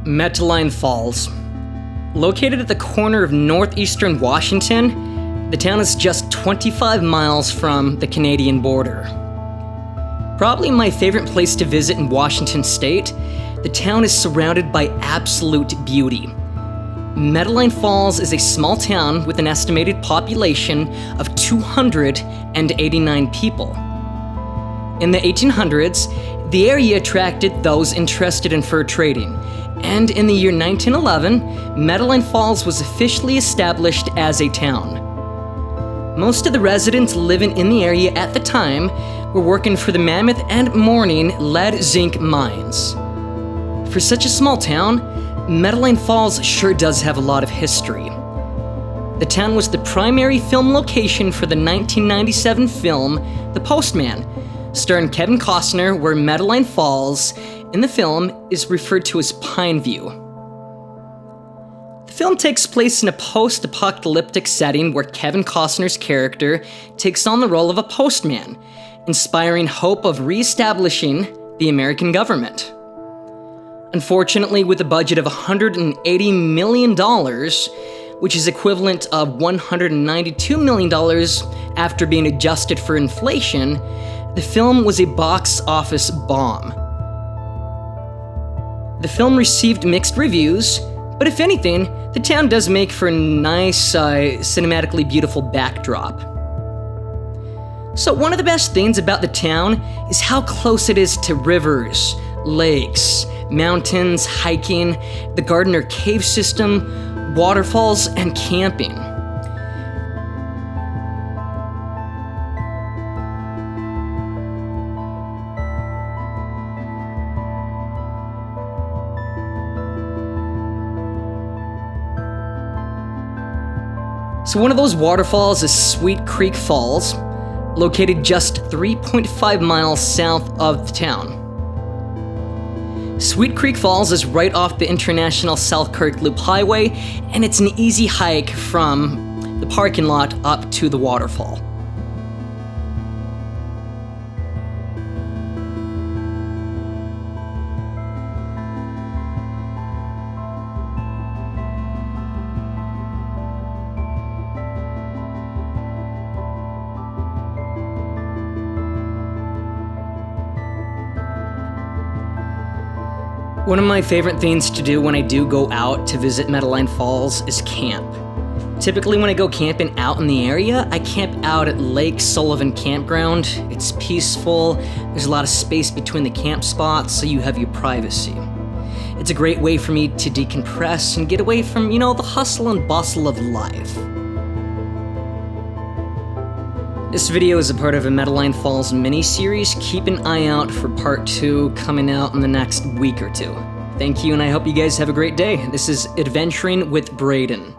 Metaline Falls. Located at the corner of Northeastern Washington, the town is just 25 miles from the Canadian border. Probably my favorite place to visit in Washington state, the town is surrounded by absolute beauty. Metaline Falls is a small town with an estimated population of 289 people. In the 1800s, the area attracted those interested in fur trading, and in the year 1911, Metaline Falls was officially established as a town. Most of the residents living in the area at the time were working for the Mammoth and Morning lead zinc mines. For such a small town, Metaline Falls sure does have a lot of history. The town was the primary film location for the 1997 film The Postman, starring Kevin Costner, where Metaline Falls in the film is referred to as Pineview. The film takes place in a post-apocalyptic setting where Kevin Costner's character takes on the role of a postman, inspiring hope of re-establishing the American government. Unfortunately, with a budget of $180 million, which is equivalent of $192 million after being adjusted for inflation, the film was a box office bomb. The film received mixed reviews, but if anything, the town does make for a nice, cinematically beautiful backdrop. So one of the best things about the town is how close it is to rivers, lakes, mountains, hiking, the Gardner Cave system, waterfalls, and camping. So one of those waterfalls is Sweet Creek Falls, located just 3.5 miles south of the town. Sweet Creek Falls is right off the International Selkirk Loop Highway, and it's an easy hike from the parking lot up to the waterfall. One of my favorite things to do when I do go out to visit Metaline Falls is camp. Typically when I go camping out in the area, I camp out at Lake Sullivan Campground. It's peaceful, there's a lot of space between the camp spots, so you have your privacy. It's a great way for me to decompress and get away from, the hustle and bustle of life. This video is a part of a Metaline Falls mini-series. Keep an eye out for part 2 coming out in the next week or two. Thank you, and I hope you guys have a great day. This is Adventuring with Braden.